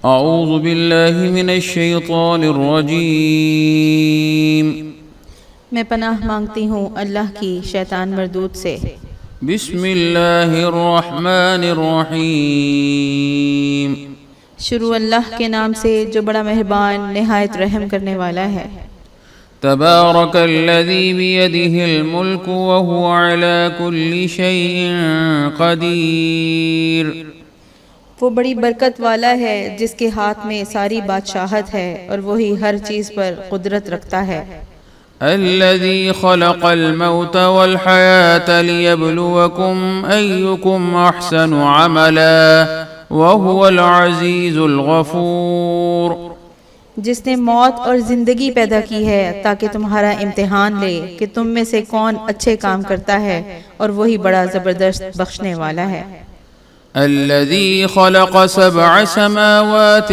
اعوذ باللہ من الشیطان الرجیم میں پناہ مانگتی ہوں اللہ کی شیطان مردود سے۔ بسم اللہ الرحمن الرحیم شروع اللہ کے نام سے جو بڑا مہربان نہایت رحم کرنے والا ہے۔ تبارک الذی بیدہ الملک وہو علی کل شیء قدیر۔ وہ بڑی برکت والا ہے جس کے ہاتھ میں ساری بادشاہت ہے اور وہی ہر چیز پر قدرت رکھتا ہے۔ الذی خلق الموت والحیاة لیبلوکم ایکم احسن عملا وہو العزیز الغفور۔ جس نے موت اور زندگی پیدا کی ہے تاکہ تمہارا امتحان لے کہ تم میں سے کون اچھے کام کرتا ہے، اور وہی بڑا زبردست بخشنے والا ہے۔ الذي خلق 7 سماوات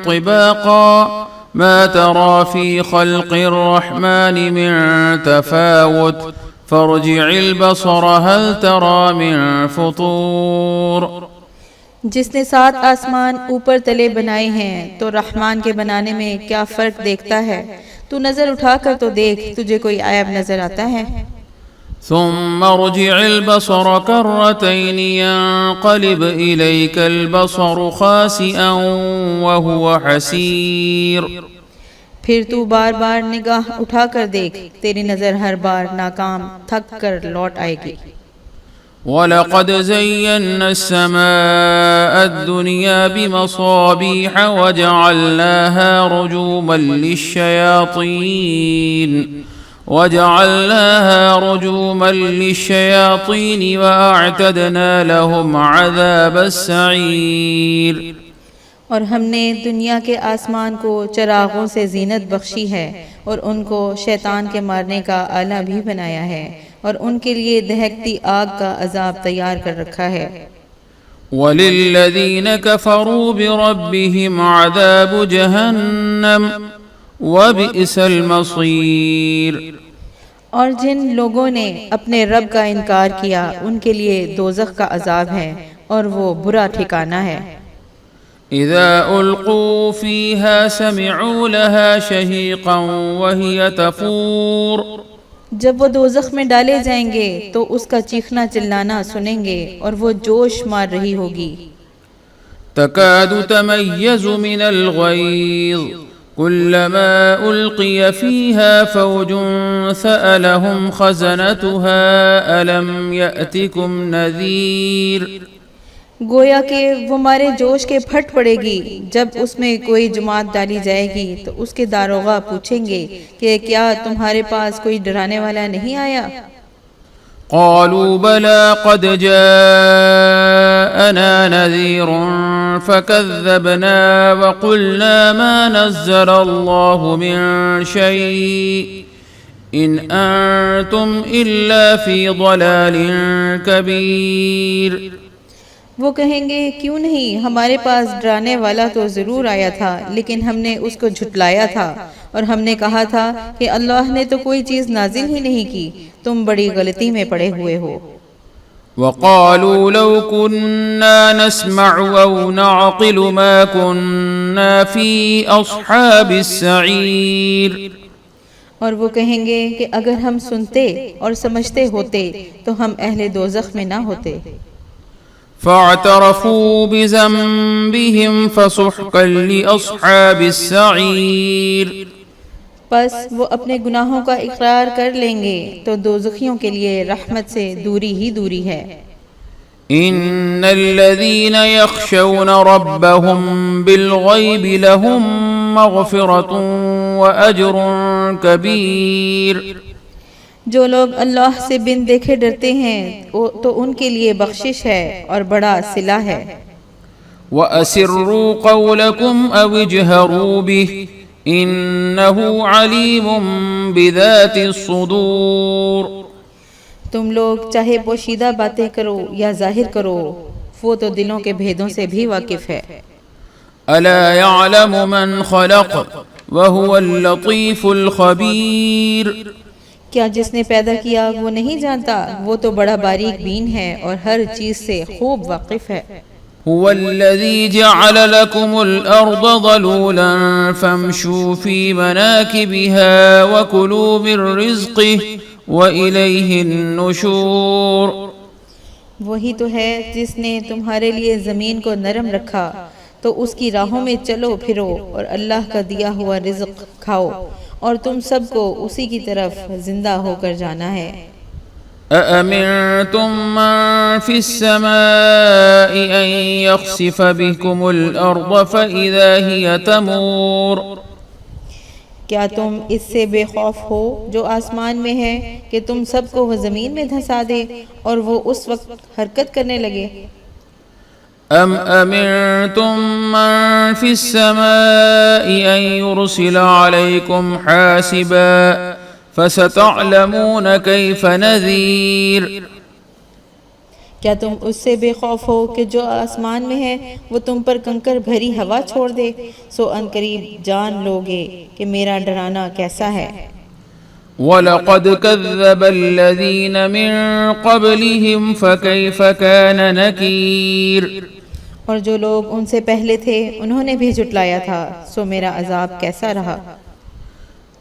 طباقا ما ترى في خلق الرحمن من تفاوت فارجع البصر هل ترى من فطور۔ جس نے 7 آسمان اوپر تلے بنائے ہیں تو رحمان کے بنانے میں کیا فرق دیکھتا ہے؟ تو نظر اٹھا کر تو دیکھ، تجھے کوئی عیب نظر آتا ہے؟ ثم ارجع البصر كرتين ينقلب إليك البصر خاسئا وهو حسير۔ پھر تو بار بار نگاہ اٹھا کر دیکھ، تیری نظر ہر بار ناکام تھک کر لوٹ آئے گی۔ وَلَقَدْ زَيَّنَّا السَّمَاءَ الدُّنْيَا بِمَصَابِيحَ وَجَعَلْنَاهَا رُجُومًا لِلشَّيَاطِينِ وَأَعْتَدْنَا لَهُمْ عَذَابَ السَّعِيرِ۔ اور ہم نے دنیا کے آسمان کو چراغوں سے زینت بخشی ہے اور ان کو شیطان کے مارنے کا آلہ بھی بنایا ہے، اور ان کے لیے دہکتی آگ کا عذاب تیار کر رکھا ہے۔ وَلِلَّذِينَ كَفَرُوا بِرَبِّهِمْ عَذَابُ جَهَنَّمَ وَبِئْسَ الْمَصِيرِ۔ اور جن لوگوں نے اپنے رب کا انکار کیا ان کے لیے دوزخ کا عذاب ہے اور وہ برا ٹھکانہ ہے۔ اذا القوا فيها سمعوا لها شهيقا وهي تفور۔ جب وہ دوزخ میں ڈالے جائیں گے تو اس کا چیخنا چلانا سنیں گے اور وہ جوش مار رہی ہوگی۔ تكاد تميز من الغيظ كلما ألقي فيها فوج سألهم خزنتها ألم يأتكم نذير۔ گویا کہ وہ مارے جوش کے پھٹ پڑے گی جب اس میں کوئی جماعت ڈالی جائے گی تو اس کے داروغہ پوچھیں گے کہ کیا تمہارے پاس کوئی ڈرانے والا نہیں آیا؟ قالوا بلى قد جاءنا نذير فكذبنا وقلنا ما نزل الله من شيء إن أنتم إلا في ضلال كبير۔ وہ کہیں گے کیوں نہیں، ہمارے پاس ڈرانے والا تو ضرور آیا تھا لیکن ہم نے اس کو جھٹلایا تھا، اور ہم نے کہا تھا کہ اللہ نے تو کوئی چیز نازل ہی نہیں کی، تم بڑی غلطی میں پڑے ہوئے ہو۔ وقالوا لو كنا نسمع أو نعقل ما كنا في أصحاب السعير۔ اور وہ کہیں گے کہ اگر ہم سنتے اور سمجھتے ہوتے تو ہم اہل دوزخ میں نہ ہوتے۔ فاعترفوا بذنبهم فسحقا لأصحاب السعير۔ پس وہ اپنے گناہوں کا اقرار کر لیں گے تو دوزخیوں کے لیے رحمت سے دوری ہی دوری ہے۔ ان الذين يخشون ربهم بالغيب لهم مغفرة واجر كبير۔ جو لوگ اللہ سے بن دیکھے ڈرتے ہیں تو ان کے لیے بخشش ہے اور بڑا صلہ ہے۔ وَأَسِرُّوا قَوْلَكُمْ أَوِ اجْهَرُوا بِهِ إِنَّهُ عَلِيمٌ بِذَاتِ الصُّدُورِ۔ تم لوگ چاہے پوشیدہ باتیں کرو یا ظاہر کرو، وہ تو دلوں کے بھیدوں سے بھی واقف ہے۔ أَلَا يَعْلَمُ مَنْ خَلَقَ وَهُوَ اللَّطِيفُ الْخَبِيرُ۔ کیا جس نے پیدا کیا وہ نہیں جانتا؟ وہ تو بڑا باریک بین ہے اور ہر چیز سے خوب واقف ہے۔ هو الذي جعل لكم الأرض ظلولا فامشوا في مناكبها وكلوا من رزقه وإليه النشور. وہی تو ہے جس نے تمہارے لیے زمین کو نرم رکھا تو اس کی راہوں میں چلو پھرو اور اللہ کا دیا ہوا رزق کھاؤ اور تم سب کو اسی کی طرف زندہ ہو کر جانا ہے. أأمنتم من في السماء أن يخسف بكم الأرض فإذا هي تمور. کیا تم اس سے بے خوف ہو جو آسمان میں ہے کہ تم سب کو وہ زمین میں دھسا دے اور وہ اس وقت حرکت کرنے لگے؟ أم أمنتم من في السماء أن يرسل عليكم حاسبا فستعلمون كيف نذير. کیا تم اس سے بے خوف ہو کہ جو آسمان میں ہے وہ تم پر کنکر بھری ہوا چھوڑ دے سو ان قریب جان لوگے کہ میرا ڈرانا کیسا ہے. وَلَقَدْ كَذَّبَ الَّذِينَ مِن قَبْلِهِمْ فَكَيْفَ كَانَ نَكِيرٌ. اور جو لوگ ان سے پہلے تھے انہوں نے بھی جھٹلایا تھا سو میرا عذاب کیسا رہا.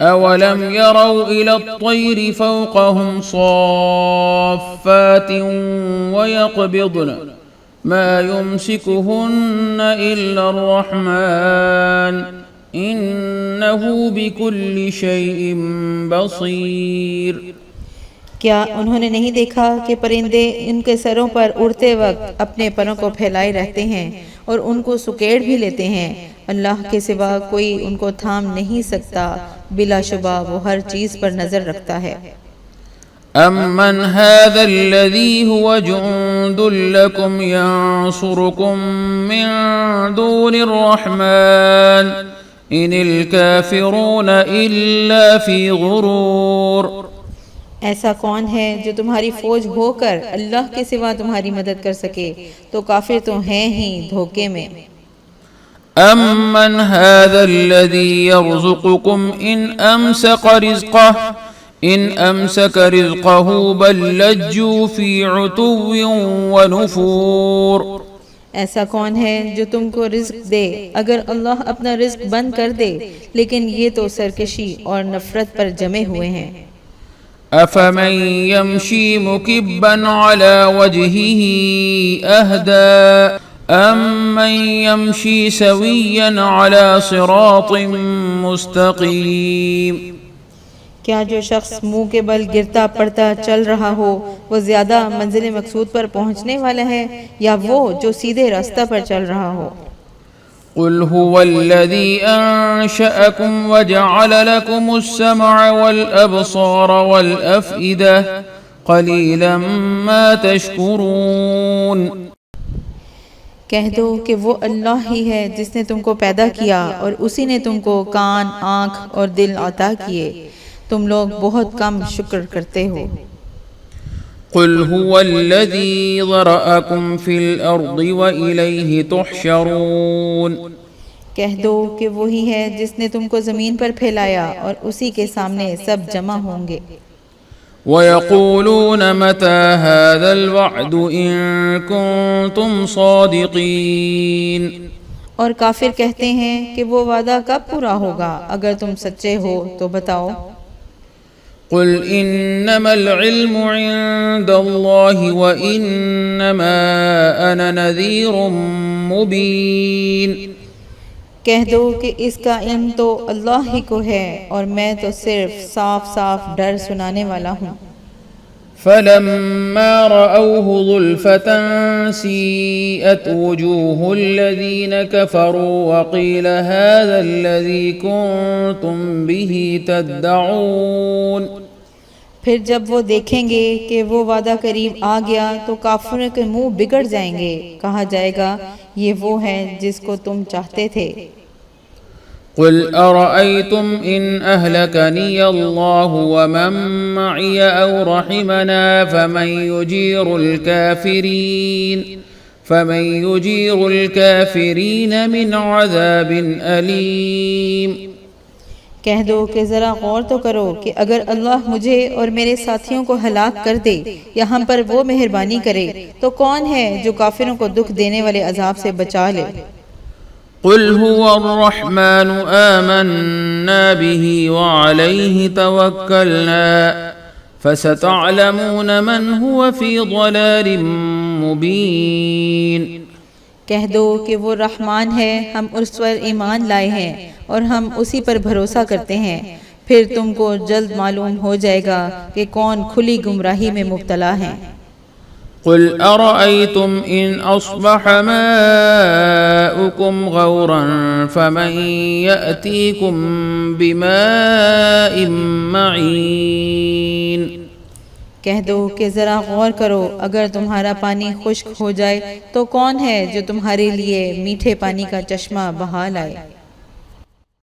أَوَلَمْ يَرَوْا إِلَى الطَّيْرِ فَوْقَهُمْ صَافَّاتٍ وَيَقْبِضْنَ مَا يُمْسِكُهُنَّ إِلَّا الرَّحْمَنُ إِنَّهُ بِكُلِّ شَيْءٍ بَصِيرٌ. کیا انہوں نے نہیں دیکھا کہ پرندے ان کے سروں پر اڑتے وقت اپنے پروں کو پھیلائے رہتے ہیں اور ان کو سکیڑ بھی لیتے ہیں. اللہ کے سوا کوئی ان کو تھام نہیں سکتا، بلا شبہ وہ ہر چیز پر نظر رکھتا ہے. أَمَّنْ هَذَا الَّذِي هُوَ جُنْدٌ لَكُمْ يَنْصُرُكُمْ مِنْ دُونِ الرَّحْمَنِ إِنِ الْكَافِرُونَ إِلَّا فِي غُرُورٍ. ایسا کون ہے جو تمہاری فوج ہو کر اللہ کے سوا تمہاری مدد کر سکے؟ تو کافر تو ہیں ہی دھوکے میں. أَمَّنْ هَذَا الَّذِي يَرْزُقُكُمْ إِنْ أَمْسَكَ رِزْقَهُ بَلْ لَجُّوا فِي عُتُوٍّ وَنُفُورٍ. ایسا کون ہے جو تم کو رزق دے اگر اللہ اپنا رزق بند کر دے، لیکن یہ تو سرکشی اور نفرت پر جمے ہوئے ہیں. أَفَمَن يَمْشِي مُكِبًّا عَلَى وَجْهِهِ أَهْدَىٰ أَمَّن يَمْشِي سَوِيًّا عَلَى صِرَاطٍ مُسْتَقِيمٍ. کیا جو شخص منہ کے بل گرتا پڑتا چل رہا ہو وہ زیادہ منزل مقصود پر پہنچنے والا ہے یا وہ جو سیدھے راستہ پر چل رہا ہو؟ قل هو الذي أنشأكم وجعل لكم السمع والأبصار والأفئدة قليلا ما تشكرون. کہہ دو کہ وہ اللہ ہی ہے جس نے تم کو پیدا کیا اور اسی نے تم کو کان، آنکھ اور دل عطا کیے، تم لوگ بہت کم شکر کرتے ہو. قل هو الذي ذرأكم في الأرض وإليه تحشرون. کہہ دو کہ وہی ہے جس نے تم کو زمین پر پھیلایا اور اسی کے سامنے سب جمع ہوں گے. وَيَقُولُونَ مَتَى هَذَا الْوَعْدُ إِن كُنتُمْ صَادِقِينَ. اور کافر کہتے ہیں کہ وہ وعدہ کب پورا ہوگا؟ اگر تم سچے ہو تو بتاؤ. قل انما العلم عند الله وانما انا نذير مبين. کہہ دو کہ اس کا علم تو اللہ ہی کو ہے اور میں تو صرف صاف صاف ڈر سنانے والا ہوں. فلما رأوه ظلفة سيئت وجوه الذين كفروا وقيل هذا الذي كنتم به تدعون. پھر جب وہ دیکھیں گے کہ وہ وعدہ قریب آ گیا تو کافروں کے منہ بگڑ جائیں گے، کہا جائے گا یہ وہ ہے جس کو تم چاہتے تھے. قل أرأيتم إن أهلكني الله ومن معي أو رحمنا فمن يجير الكافرين من عذاب أليم. کہہ دو کہ ذرا غور تو کرو کہ اگر اللہ مجھے اور میرے ساتھیوں کو ہلاک کر دے یا ہم پر وہ مہربانی کرے تو کون ہے جو کافروں کو دکھ دینے والے عذاب سے بچا لے۔ قل هو الرحمن آمنا به وعليه توكلنا فستعلمون من هو في ضلال مبين۔ کہہ دو کہ وہ رحمان ہے، ہم اس پر ایمان لائے ہیں اور ہم اسی پر بھروسہ کرتے ہیں، پھر تم کو جلد معلوم ہو جائے گا کہ کون کھلی گمراہی میں مبتلا ہیں۔ قل أرأيتم إن أصبح ماؤكم غورا فمن يأتيكم بماء معين۔ کہہ دو کہ ذرا غور کرو اگر تمہارا پانی خشک ہو جائے تو کون ہے جو تمہارے لیے میٹھے پانی کا چشمہ بہا لائے۔